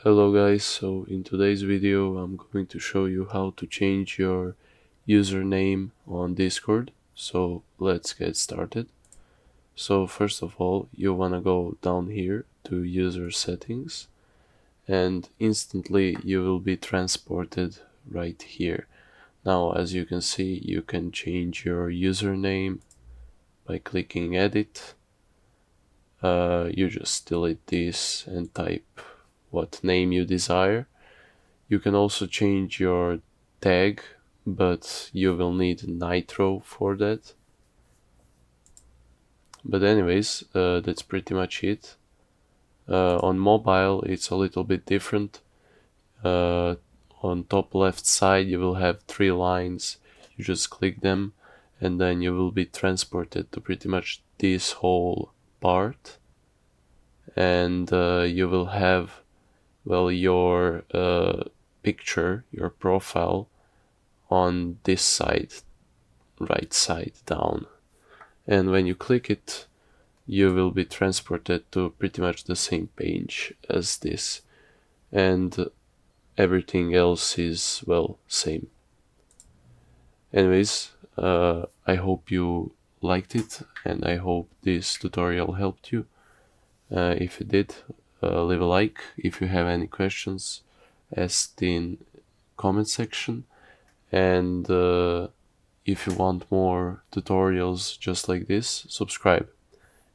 Hello guys, so in today's video I'm going to show you how to change your username on Discord. So let's get started. So first of all, you want to go down here to user settings and instantly you will be transported right here. Now as you can see, you can change your username by clicking edit. You just delete this and type what name you desire. You can also change your tag, but you will need Nitro for that. But anyways, that's pretty much it. On mobile, it's a little bit different. On top left side, you will have 3 lines. You just click them, and then you will be transported to pretty much this whole part. And you will have, well, your picture, your profile on this side, right side down. And when you click it, you will be transported to pretty much the same page as this. And everything else is, well, same. Anyways, I hope you liked it and I hope this tutorial helped you. If it did, leave a like. If you have any questions, ask in comment section. And if you want more tutorials just like this, subscribe.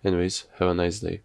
Anyways, have a nice day.